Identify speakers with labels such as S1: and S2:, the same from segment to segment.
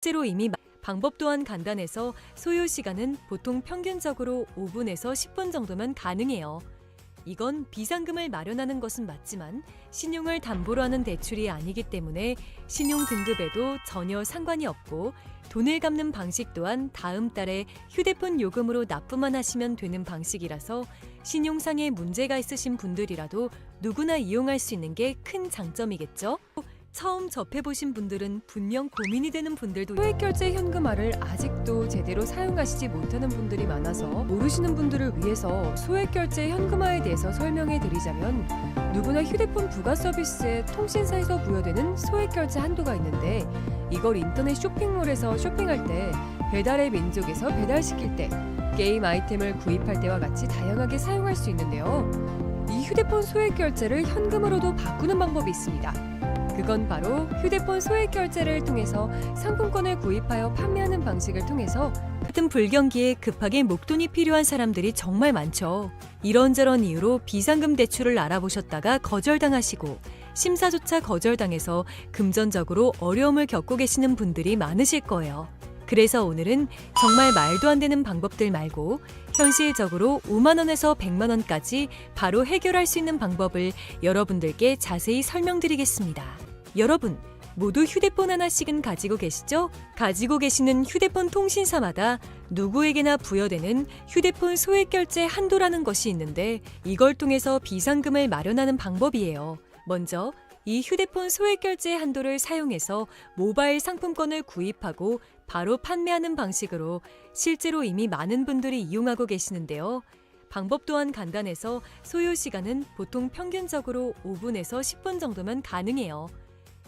S1: 실제로 이미 방법 또한 간단해서 소요 시간은 보통 평균적으로 5분에서 10분 정도면 가능해요. 이건 비상금을 마련하는 것은 맞지만 신용을 담보로 하는 대출이 아니기 때문에 신용 등급에도 전혀 상관이 없고 돈을 갚는 방식 또한 다음 달에 휴대폰 요금으로 납부만 하시면 되는 방식이라서 신용상에 문제가 있으신 분들이라도 누구나 이용할 수 있는 게 큰 장점이겠죠? 처음 접해보신 분들은 분명 고민이 되는 분들도
S2: 소액결제 현금화를 아직도 제대로 사용하시지 못하는 분들이 많아서 모르시는 분들을 위해서 소액결제 현금화에 대해서 설명해 드리자면 누구나 휴대폰 부가 서비스에 통신사에서 부여되는 소액결제 한도가 있는데 이걸 인터넷 쇼핑몰에서 쇼핑할 때 배달의 민족에서 배달시킬 때 게임 아이템을 구입할 때와 같이 다양하게 사용할 수 있는데요. 이 휴대폰 소액결제를 현금으로도 바꾸는 방법이 있습니다. 그건 바로 휴대폰 소액결제를 통해서 상품권을 구입하여 판매하는 방식을 통해서
S1: 같은 불경기에 급하게 목돈이 필요한 사람들이 정말 많죠. 이런저런 이유로 비상금 대출을 알아보셨다가 거절당하시고 심사조차 거절당해서 금전적으로 어려움을 겪고 계시는 분들이 많으실 거예요. 그래서 오늘은 정말 말도 안 되는 방법들 말고 현실적으로 5만 원에서 100만 원까지 바로 해결할 수 있는 방법을 여러분들께 자세히 설명드리겠습니다. 여러분, 모두 휴대폰 하나씩은 가지고 계시죠? 가지고 계시는 휴대폰 통신사마다 누구에게나 부여되는 휴대폰 소액결제 한도라는 것이 있는데 이걸 통해서 비상금을 마련하는 방법이에요. 먼저 이 휴대폰 소액결제 한도를 사용해서 모바일 상품권을 구입하고 바로 판매하는 방식으로 실제로 이미 많은 분들이 이용하고 계시는데요. 방법 또한 간단해서 소요 시간은 보통 평균적으로 5분에서 10분 정도면 가능해요.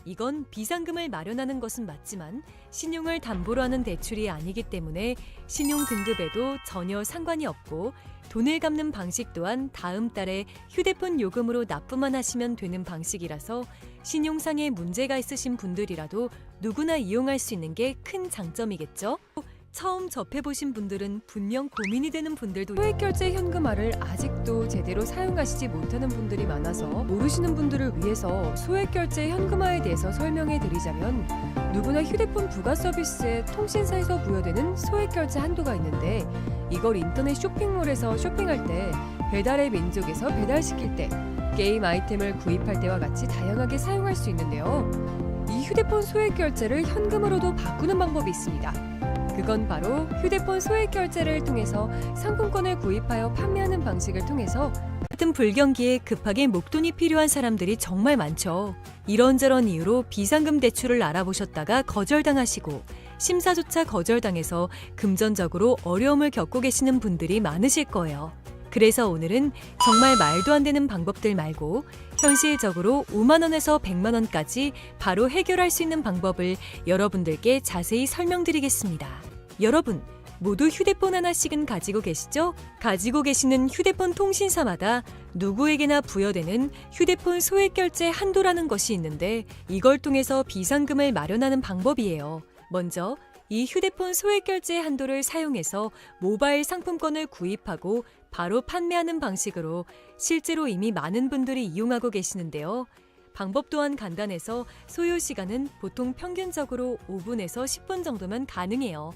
S1: 이건 비상금을 마련하는 것은 맞지만 신용을 담보로 하는 대출이 아니기 때문에 신용 등급에도 전혀 상관이 없고 돈을 갚는 방식 또한 다음 달에 휴대폰 요금으로 납부만 하시면 되는 방식이라서 신용상에 문제가 있으신 분들이라도 누구나 이용할 수 있는 게 큰 장점이겠죠? 처음 접해보신 분들은 분명 고민이 되는 분들도
S2: 소액결제 현금화를 아직도 제대로 사용하시지 못하는 분들이 많아서 모르시는 분들을 위해서 소액결제 현금화에 대해서 설명해 드리자면 누구나 휴대폰 부가 서비스에 통신사에서 부여되는 소액결제 한도가 있는데 이걸 인터넷 쇼핑몰에서 쇼핑할 때 배달의 민족에서 배달시킬 때 게임 아이템을 구입할 때와 같이 다양하게 사용할 수 있는데요. 이 휴대폰 소액결제를 현금으로도 바꾸는 방법이 있습니다. 그건 바로 휴대폰 소액결제를 통해서 상품권을 구입하여 판매하는 방식을 통해서
S1: 같은 불경기에 급하게 목돈이 필요한 사람들이 정말 많죠. 이런저런 이유로 비상금 대출을 알아보셨다가 거절당하시고 심사조차 거절당해서 금전적으로 어려움을 겪고 계시는 분들이 많으실 거예요. 그래서 오늘은 정말 말도 안 되는 방법들 말고 현실적으로 5만 원에서 100만 원까지 바로 해결할 수 있는 방법을 여러분들께 자세히 설명드리겠습니다. 여러분, 모두 휴대폰 하나씩은 가지고 계시죠? 가지고 계시는 휴대폰 통신사마다 누구에게나 부여되는 휴대폰 소액결제 한도라는 것이 있는데 이걸 통해서 비상금을 마련하는 방법이에요. 먼저 이 휴대폰 소액결제 한도를 사용해서 모바일 상품권을 구입하고 바로 판매하는 방식으로 실제로 이미 많은 분들이 이용하고 계시는데요. 방법 또한 간단해서 소요 시간은 보통 평균적으로 5분에서 10분 정도면 가능해요.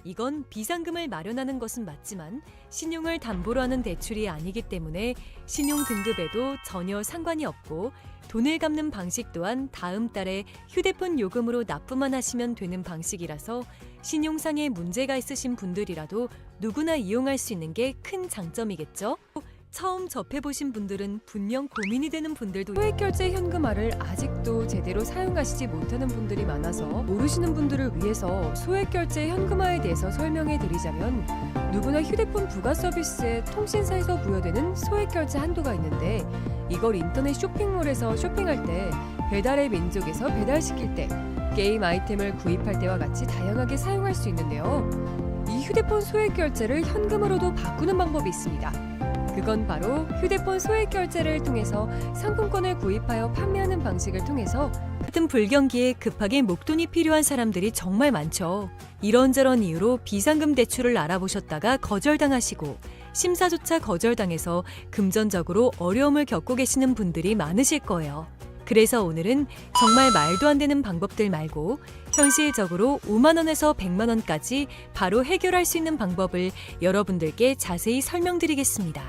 S1: 이건 비상금을 마련하는 것은 맞지만 신용을 담보로 하는 대출이 아니기 때문에 신용 등급에도 전혀 상관이 없고 돈을 갚는 방식 또한 다음 달에 휴대폰 요금으로 납부만 하시면 되는 방식이라서 신용상에 문제가 있으신 분들이라도 누구나 이용할 수 있는 게 큰 장점이겠죠? 처음 접해보신 분들은 분명 고민이 되는 분들도
S2: 소액결제 현금화를 아직도 제대로 사용하시지 못하는 분들이 많아서 모르시는 분들을 위해서 소액결제 현금화에 대해서 설명해 드리자면 누구나 휴대폰 부가 서비스에 통신사에서 부여되는 소액결제 한도가 있는데 이걸 인터넷 쇼핑몰에서 쇼핑할 때 배달의 민족에서 배달시킬 때 게임 아이템을 구입할 때와 같이 다양하게 사용할 수 있는데요. 이 휴대폰 소액결제를 현금으로도 바꾸는 방법이 있습니다. 그건 바로 휴대폰 소액결제를 통해서 상품권을 구입하여 판매하는 방식을 통해서
S1: 같은 불경기에 급하게 목돈이 필요한 사람들이 정말 많죠. 이런저런 이유로 비상금 대출을 알아보셨다가 거절당하시고 심사조차 거절당해서 금전적으로 어려움을 겪고 계시는 분들이 많으실 거예요. 그래서 오늘은 정말 말도 안 되는 방법들 말고 현실적으로 5만 원에서 100만 원까지 바로 해결할 수 있는 방법을 여러분들께 자세히 설명드리겠습니다.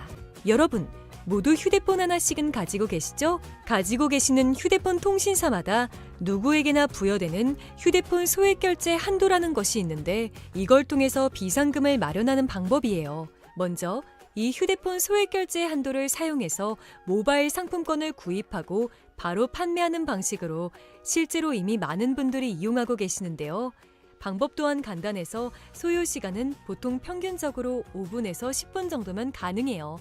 S1: 여러분, 모두 휴대폰 하나씩은 가지고 계시죠? 가지고 계시는 휴대폰 통신사마다 누구에게나 부여되는 휴대폰 소액 결제 한도라는 것이 있는데 이걸 통해서 비상금을 마련하는 방법이에요. 먼저 이 휴대폰 소액 결제 한도를 사용해서 모바일 상품권을 구입하고 바로 판매하는 방식으로 실제로 이미 많은 분들이 이용하고 계시는데요. 방법 또한 간단해서 소요 시간은 보통 평균적으로 5분에서 10분 정도면 가능해요.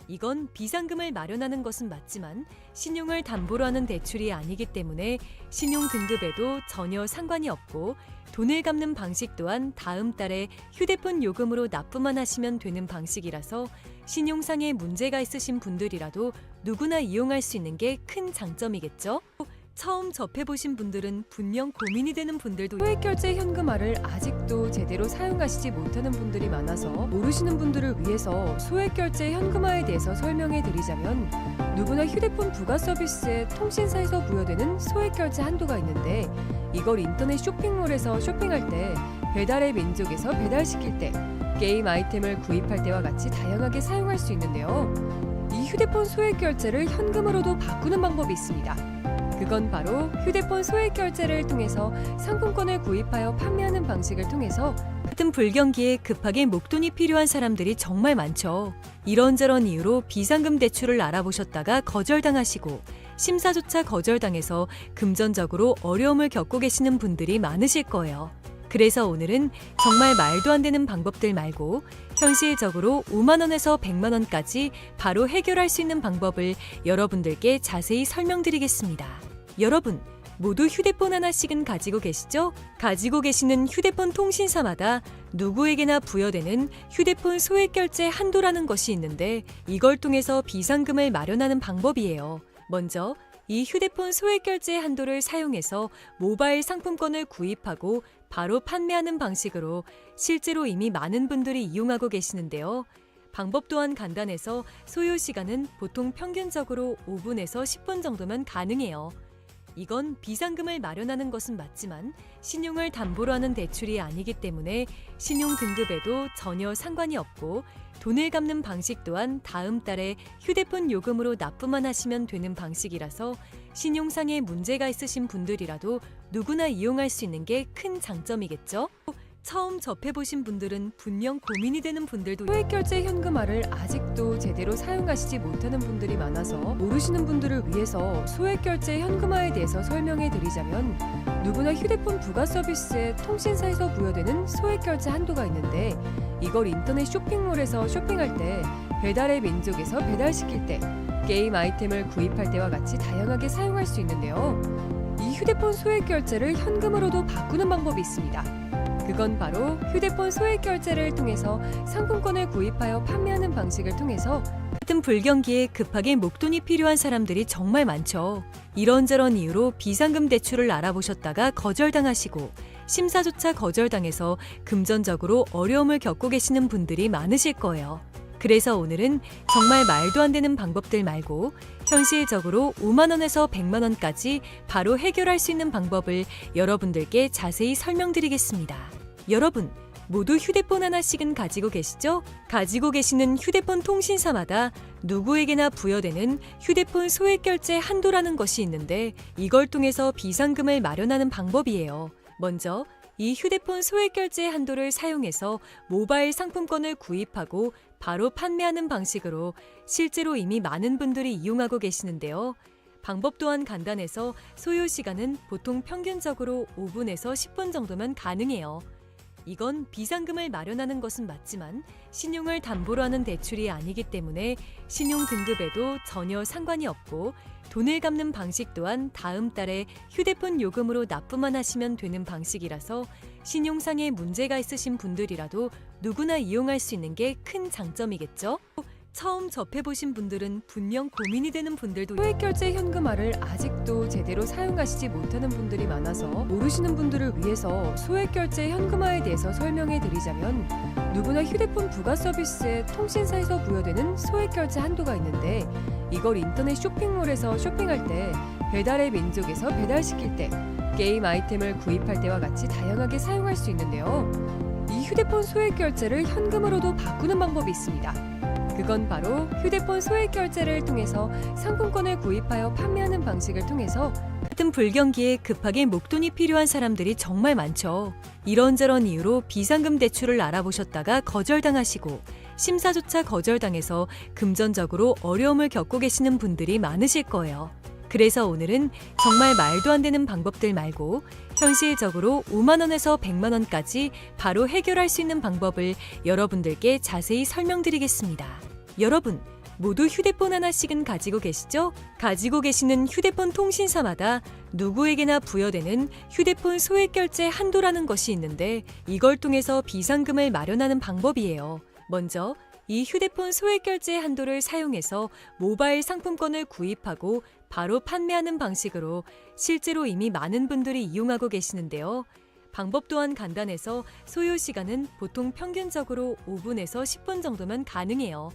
S1: 이건 비상금을 마련하는 것은 맞지만 신용을 담보로 하는 대출이 아니기 때문에 신용 등급에도 전혀 상관이 없고 돈을 갚는 방식 또한 다음 달에 휴대폰 요금으로 납부만 하시면 되는 방식이라서 신용상에 문제가 있으신 분들이라도 누구나 이용할 수 있는 게 큰 장점이겠죠? 처음 접해보신 분들은 분명 고민이 되는 분들도
S2: 소액결제 현금화를 아직도 제대로 사용하시지 못하는 분들이 많아서 모르시는 분들을 위해서 소액결제 현금화에 대해서 설명해 드리자면 누구나 휴대폰 부가 서비스에 통신사에서 부여되는 소액결제 한도가 있는데 이걸 인터넷 쇼핑몰에서 쇼핑할 때 배달의 민족에서 배달시킬 때 게임 아이템을 구입할 때와 같이 다양하게 사용할 수 있는데요. 이 휴대폰 소액결제를 현금으로도 바꾸는 방법이 있습니다. 그건 바로 휴대폰 소액 결제를 통해서 상품권을 구입하여 판매하는 방식을 통해서
S1: 같은 불경기에 급하게 목돈이 필요한 사람들이 정말 많죠. 이런저런 이유로 비상금 대출을 알아보셨다가 거절당하시고 심사조차 거절당해서 금전적으로 어려움을 겪고 계시는 분들이 많으실 거예요. 그래서 오늘은 정말 말도 안 되는 방법들 말고 현실적으로 5만 원에서 100만 원까지 바로 해결할 수 있는 방법을 여러분들께 자세히 설명드리겠습니다. 여러분, 모두 휴대폰 하나씩은 가지고 계시죠? 가지고 계시는 휴대폰 통신사마다 누구에게나 부여되는 휴대폰 소액 결제 한도라는 것이 있는데 이걸 통해서 비상금을 마련하는 방법이에요. 먼저 이 휴대폰 소액 결제 한도를 사용해서 모바일 상품권을 구입하고 바로 판매하는 방식으로 실제로 이미 많은 분들이 이용하고 계시는데요. 방법 또한 간단해서 소요 시간은 보통 평균적으로 5분에서 10분 정도면 가능해요. 이건 비상금을 마련하는 것은 맞지만 신용을 담보로 하는 대출이 아니기 때문에 신용 등급에도 전혀 상관이 없고 돈을 갚는 방식 또한 다음 달에 휴대폰 요금으로 납부만 하시면 되는 방식이라서 신용상에 문제가 있으신 분들이라도 누구나 이용할 수 있는 게 큰 장점이겠죠? 처음 접해보신 분들은 분명 고민이 되는 분들도
S2: 소액결제 현금화를 아직도 제대로 사용하시지 못하는 분들이 많아서 모르시는 분들을 위해서 소액결제 현금화에 대해서 설명해 드리자면 누구나 휴대폰 부가 서비스에 통신사에서 부여되는 소액결제 한도가 있는데 이걸 인터넷 쇼핑몰에서 쇼핑할 때 배달의 민족에서 배달시킬 때 게임 아이템을 구입할 때와 같이 다양하게 사용할 수 있는데요. 이 휴대폰 소액결제를 현금으로도 바꾸는 방법이 있습니다. 그건 바로 휴대폰 소액 결제를 통해서 상품권을 구입하여 판매하는 방식을 통해서
S1: 같은 불경기에 급하게 목돈이 필요한 사람들이 정말 많죠. 이런저런 이유로 비상금 대출을 알아보셨다가 거절당하시고 심사조차 거절당해서 금전적으로 어려움을 겪고 계시는 분들이 많으실 거예요. 그래서 오늘은 정말 말도 안 되는 방법들 말고 현실적으로 5만 원에서 100만 원까지 바로 해결할 수 있는 방법을 여러분들께 자세히 설명드리겠습니다. 여러분, 모두 휴대폰 하나씩은 가지고 계시죠? 가지고 계시는 휴대폰 통신사마다 누구에게나 부여되는 휴대폰 소액 결제 한도라는 것이 있는데 이걸 통해서 비상금을 마련하는 방법이에요. 먼저 이 휴대폰 소액 결제 한도를 사용해서 모바일 상품권을 구입하고 바로 판매하는 방식으로 실제로 이미 많은 분들이 이용하고 계시는데요. 방법 또한 간단해서 소요 시간은 보통 평균적으로 5분에서 10분 정도면 가능해요. 이건 비상금을 마련하는 것은 맞지만 신용을 담보로 하는 대출이 아니기 때문에 신용 등급에도 전혀 상관이 없고 돈을 갚는 방식 또한 다음 달에 휴대폰 요금으로 납부만 하시면 되는 방식이라서 신용상에 문제가 있으신 분들이라도 누구나 이용할 수 있는 게 큰 장점이겠죠? 처음 접해보신 분들은 분명 고민이 되는 분들도
S2: 소액결제 현금화를 아직도 제대로 사용하시지 못하는 분들이 많아서 모르시는 분들을 위해서 소액결제 현금화에 대해서 설명해 드리자면 누구나 휴대폰 부가 서비스에 통신사에서 부여되는 소액결제 한도가 있는데 이걸 인터넷 쇼핑몰에서 쇼핑할 때 배달의 민족에서 배달시킬 때, 게임 아이템을 구입할 때와 같이 다양하게 사용할 수 있는데요. 이 휴대폰 소액 결제를 현금으로도 바꾸는 방법이 있습니다. 그건 바로 휴대폰 소액 결제를 통해서 상품권을 구입하여 판매하는 방식을 통해서
S1: 같은 불경기에 급하게 목돈이 필요한 사람들이 정말 많죠. 이런저런 이유로 비상금 대출을 알아보셨다가 거절당하시고 심사조차 거절당해서 금전적으로 어려움을 겪고 계시는 분들이 많으실 거예요. 그래서 오늘은 정말 말도 안 되는 방법들 말고 현실적으로 5만 원에서 100만 원까지 바로 해결할 수 있는 방법을 여러분들께 자세히 설명드리겠습니다. 여러분, 모두 휴대폰 하나씩은 가지고 계시죠? 가지고 계시는 휴대폰 통신사마다 누구에게나 부여되는 휴대폰 소액 결제 한도라는 것이 있는데 이걸 통해서 비상금을 마련하는 방법이에요. 먼저 이 휴대폰 소액 결제 한도를 사용해서 모바일 상품권을 구입하고 바로 판매하는 방식으로 실제로 이미 많은 분들이 이용하고 계시는데요. 방법 또한 간단해서 소요 시간은 보통 평균적으로 5분에서 10분 정도면 가능해요.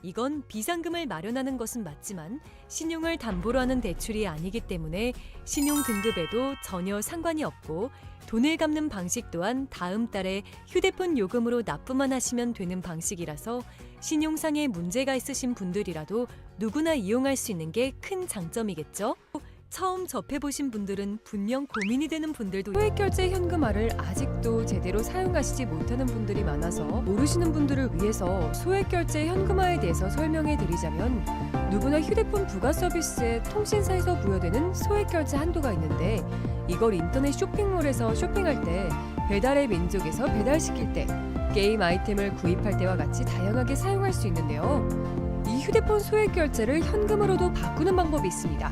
S1: 이건 비상금을 마련하는 것은 맞지만 신용을 담보로 하는 대출이 아니기 때문에 신용 등급에도 전혀 상관이 없고 돈을 갚는 방식 또한 다음 달에 휴대폰 요금으로 납부만 하시면 되는 방식이라서 신용상의 문제가 있으신 분들이라도 누구나 이용할 수 있는 게 큰 장점이겠죠? 처음 접해보신 분들은 분명 고민이 되는 분들도
S2: 소액 결제 현금화를 아직도 제대로 사용하시지 못하는 분들이 많아서 모르시는 분들을 위해서 소액 결제 현금화에 대해서 설명해 드리자면 누구나 휴대폰 부가 서비스에 통신사에서 부여되는 소액 결제 한도가 있는데 이걸 인터넷 쇼핑몰에서 쇼핑할 때, 배달의 민족에서 배달시킬 때, 게임 아이템을 구입할 때와 같이 다양하게 사용할 수 있는데요. 이 휴대폰 소액 결제를 현금으로도 바꾸는 방법이 있습니다.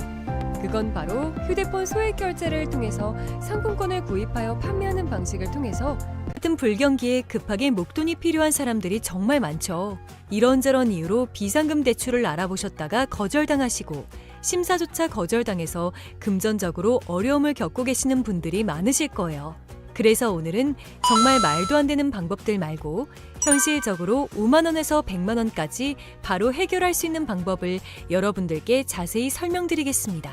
S2: 그건 바로 휴대폰 소액 결제를 통해서 상품권을 구입하여 판매하는 방식을 통해서
S1: 같은 불경기에 급하게 목돈이 필요한 사람들이 정말 많죠. 이런저런 이유로 비상금 대출을 알아보셨다가 거절당하시고 심사조차 거절당해서 금전적으로 어려움을 겪고 계시는 분들이 많으실 거예요. 그래서 오늘은 정말 말도 안 되는 방법들 말고 현실적으로 5만 원에서 100만 원까지 바로 해결할 수 있는 방법을 여러분들께 자세히 설명드리겠습니다.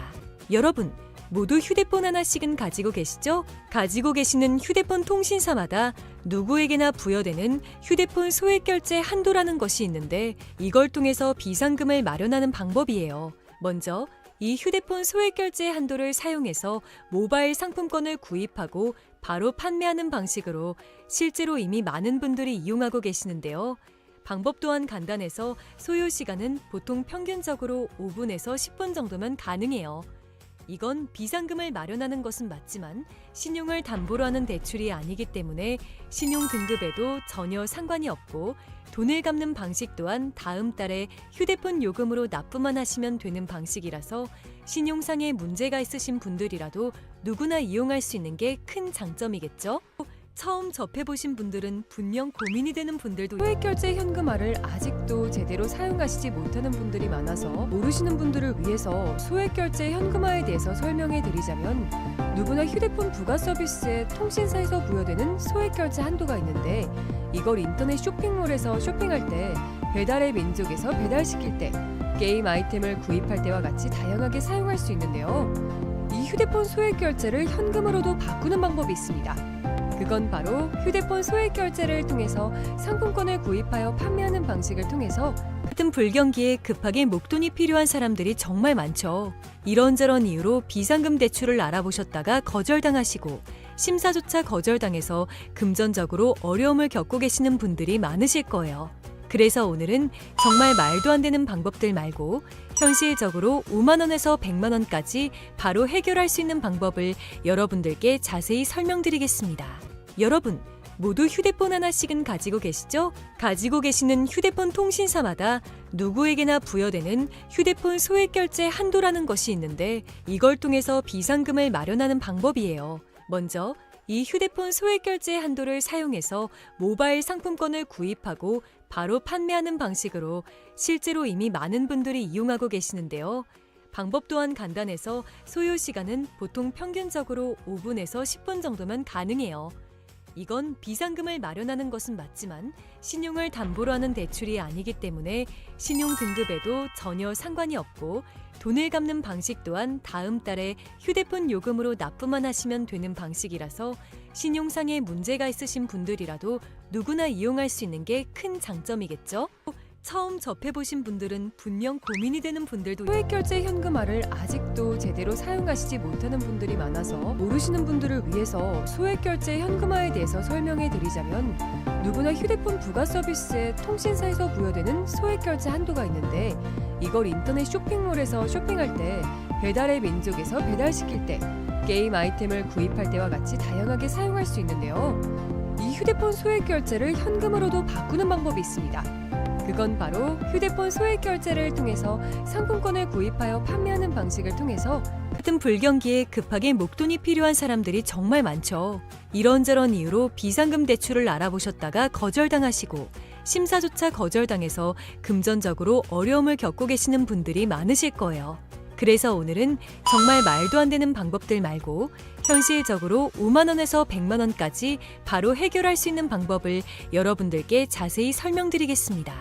S1: 여러분, 모두 휴대폰 하나씩은 가지고 계시죠? 가지고 계시는 휴대폰 통신사마다 누구에게나 부여되는 휴대폰 소액 결제 한도라는 것이 있는데 이걸 통해서 비상금을 마련하는 방법이에요. 먼저 이 휴대폰 소액 결제 한도를 사용해서 모바일 상품권을 구입하고 바로 판매하는 방식으로 실제로 이미 많은 분들이 이용하고 계시는데요. 방법 또한 간단해서 소요 시간은 보통 평균적으로 5분에서 10분 정도면 가능해요. 이건 비상금을 마련하는 것은 맞지만 신용을 담보로 하는 대출이 아니기 때문에 신용 등급에도 전혀 상관이 없고 돈을 갚는 방식 또한 다음 달에 휴대폰 요금으로 납부만 하시면 되는 방식이라서 신용상의 문제가 있으신 분들이라도 누구나 이용할 수 있는 게 큰 장점이겠죠? 처음 접해보신 분들은 분명 고민이 되는 분들도
S2: 소액 결제 현금화를 아직도 제대로 사용하시지 못하는 분들이 많아서 모르시는 분들을 위해서 소액 결제 현금화에 대해서 설명해 드리자면 누구나 휴대폰 부가 서비스에 통신사에서 부여되는 소액 결제 한도가 있는데 이걸 인터넷 쇼핑몰에서 쇼핑할 때, 배달의 민족에서 배달시킬 때, 게임 아이템을 구입할 때와 같이 다양하게 사용할 수 있는데요. 이 휴대폰 소액 결제를 현금으로도 바꾸는 방법이 있습니다. 그건 바로 휴대폰 소액 결제를 통해서 상품권을 구입하여 판매하는 방식을 통해서
S1: 같은 불경기에 급하게 목돈이 필요한 사람들이 정말 많죠. 이런저런 이유로 비상금 대출을 알아보셨다가 거절당하시고 심사조차 거절당해서 금전적으로 어려움을 겪고 계시는 분들이 많으실 거예요. 그래서 오늘은 정말 말도 안 되는 방법들 말고 현실적으로 5만 원에서 100만 원까지 바로 해결할 수 있는 방법을 여러분들께 자세히 설명드리겠습니다. 여러분, 모두 휴대폰 하나씩은 가지고 계시죠? 가지고 계시는 휴대폰 통신사마다 누구에게나 부여되는 휴대폰 소액 결제 한도라는 것이 있는데 이걸 통해서 비상금을 마련하는 방법이에요. 먼저 이 휴대폰 소액 결제 한도를 사용해서 모바일 상품권을 구입하고 바로 판매하는 방식으로 실제로 이미 많은 분들이 이용하고 계시는데요. 방법 또한 간단해서 소요 시간은 보통 평균적으로 5분에서 10분 정도면 가능해요. 이건 비상금을 마련하는 것은 맞지만 신용을 담보로 하는 대출이 아니기 때문에 신용 등급에도 전혀 상관이 없고 돈을 갚는 방식 또한 다음 달에 휴대폰 요금으로 납부만 하시면 되는 방식이라서 신용상에 문제가 있으신 분들이라도 누구나 이용할 수 있는 게 큰 장점이겠죠? 처음 접해보신 분들은 분명 고민이 되는 분들도
S2: 소액결제 현금화를 아직도 제대로 사용하시지 못하는 분들이 많아서 모르시는 분들을 위해서 소액결제 현금화에 대해서 설명해 드리자면 누구나 휴대폰 부가 서비스에 통신사에서 부여되는 소액결제 한도가 있는데 이걸 인터넷 쇼핑몰에서 쇼핑할 때 배달의 민족에서 배달시킬 때 게임 아이템을 구입할 때와 같이 다양하게 사용할 수 있는데요. 이 휴대폰 소액결제를 현금으로도 바꾸는 방법이 있습니다. 그건 바로 휴대폰 소액결제를 통해서 상품권을 구입하여 판매하는 방식을 통해서
S1: 같은 불경기에 급하게 목돈이 필요한 사람들이 정말 많죠. 이런저런 이유로 비상금 대출을 알아보셨다가 거절당하시고 심사조차 거절당해서 금전적으로 어려움을 겪고 계시는 분들이 많으실 거예요. 그래서 오늘은 정말 말도 안 되는 방법들 말고 현실적으로 5만 원에서 100만 원까지 바로 해결할 수 있는 방법을 여러분들께 자세히 설명드리겠습니다.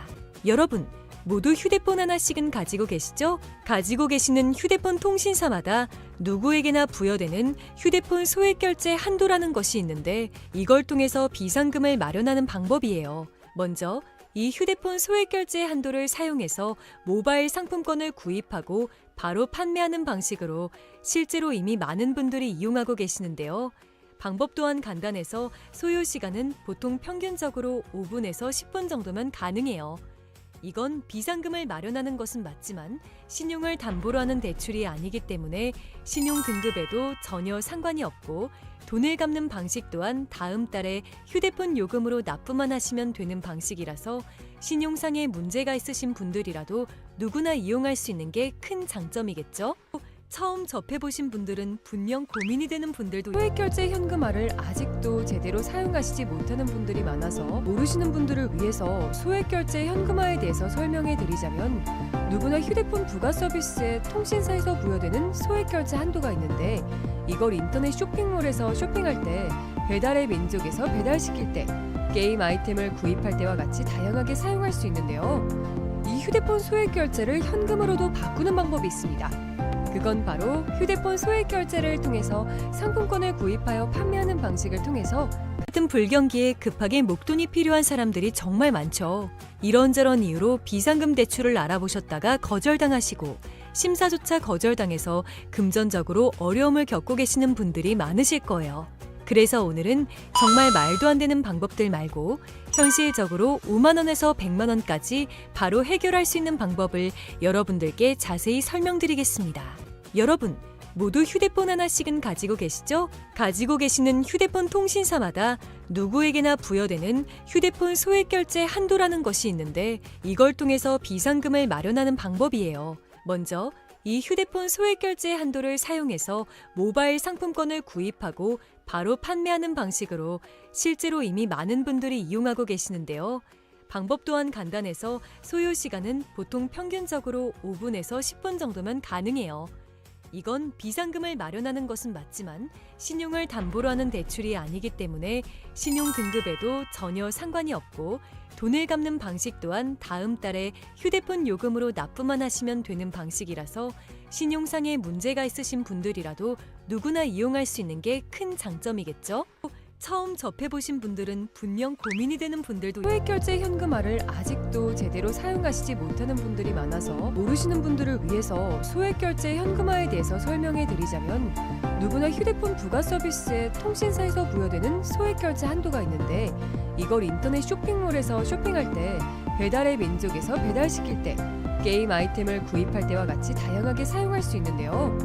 S1: 여러분, 모두 휴대폰 하나씩은 가지고 계시죠? 가지고 계시는 휴대폰 통신사마다 누구에게나 부여되는 휴대폰 소액결제 한도라는 것이 있는데 이걸 통해서 비상금을 마련하는 방법이에요. 먼저 이 휴대폰 소액결제 한도를 사용해서 모바일 상품권을 구입하고 바로 판매하는 방식으로 실제로 이미 많은 분들이 이용하고 계시는데요. 방법 또한 간단해서 소요 시간은 보통 평균적으로 5분에서 10분 정도면 가능해요. 이건 비상금을 마련하는 것은 맞지만 신용을 담보로 하는 대출이 아니기 때문에 신용 등급에도 전혀 상관이 없고 돈을 갚는 방식 또한 다음 달에 휴대폰 요금으로 납부만 하시면 되는 방식이라서 신용상에 문제가 있으신 분들이라도 누구나 이용할 수 있는 게 큰 장점이겠죠? 처음 접해보신 분들은 분명 고민이 되는 분들도
S2: 소액결제 현금화를 아직도 제대로 사용하시지 못하는 분들이 많아서 모르시는 분들을 위해서 소액결제 현금화에 대해서 설명해 드리자면 누구나 휴대폰 부가 서비스에 통신사에서 부여되는 소액결제 한도가 있는데 이걸 인터넷 쇼핑몰에서 쇼핑할 때 배달의 민족에서 배달시킬 때 게임 아이템을 구입할 때와 같이 다양하게 사용할 수 있는데요. 이 휴대폰 소액결제를 현금으로도 바꾸는 방법이 있습니다. 그건 바로 휴대폰 소액결제를 통해서 상품권을 구입하여 판매하는 방식을 통해서
S1: 같은 불경기에 급하게 목돈이 필요한 사람들이 정말 많죠. 이런저런 이유로 비상금 대출을 알아보셨다가 거절당하시고 심사조차 거절당해서 금전적으로 어려움을 겪고 계시는 분들이 많으실 거예요. 그래서 오늘은 정말 말도 안 되는 방법들 말고 현실적으로 5만 원에서 100만 원까지 바로 해결할 수 있는 방법을 여러분들께 자세히 설명드리겠습니다. 여러분, 모두 휴대폰 하나씩은 가지고 계시죠? 가지고 계시는 휴대폰 통신사마다 누구에게나 부여되는 휴대폰 소액결제 한도라는 것이 있는데 이걸 통해서 비상금을 마련하는 방법이에요. 먼저 이 휴대폰 소액결제 한도를 사용해서 모바일 상품권을 구입하고 바로 판매하는 방식으로 실제로 이미 많은 분들이 이용하고 계시는데요. 방법 또한 간단해서 소요 시간은 보통 평균적으로 5분에서 10분 정도면 가능해요. 이건 비상금을 마련하는 것은 맞지만 신용을 담보로 하는 대출이 아니기 때문에 신용 등급에도 전혀 상관이 없고 돈을 갚는 방식 또한 다음 달에 휴대폰 요금으로 납부만 하시면 되는 방식이라서 신용상에 문제가 있으신 분들이라도 누구나 이용할 수 있는 게 큰 장점이겠죠? 처음 접해보신 분들은 분명 고민이 되는 분들도
S2: 소액결제 현금화를 아직도 제대로 사용하시지 못하는 분들이 많아서 모르시는 분들을 위해서 소액결제 현금화에 대해서 설명해 드리자면 누구나 휴대폰 부가 서비스에 통신사에서 부여되는 소액결제 한도가 있는데 이걸 인터넷 쇼핑몰에서 쇼핑할 때 배달의 민족에서 배달시킬 때 게임 아이템을 구입할 때와 같이 다양하게 사용할 수 있는데요.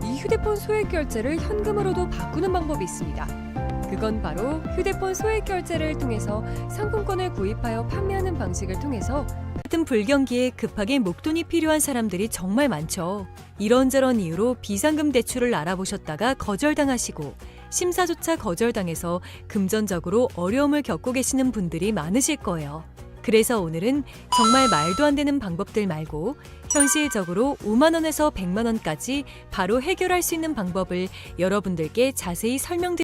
S2: 이 휴대폰 소액결제를 현금으로도 바꾸는 방법이 있습니다. 그건 바로 휴대폰 소액결제를 통해서 상품권을 구입하여 판매하는 방식을 통해서
S1: 같은 불경기에 급하게 목돈이 필요한 사람들이 정말 많죠. 이런저런 이유로 비상금 대출을 알아보셨다가 거절당하시고 심사조차 거절당해서 금전적으로 어려움을 겪고 계시는 분들이 많으실 거예요. 그래서 오늘은 정말 말도 안 되는 방법들 말고 현실적으로 5만 원에서 100만 원까지 바로 해결할 수 있는 방법을 여러분들께 자세히 설명드리겠습니다.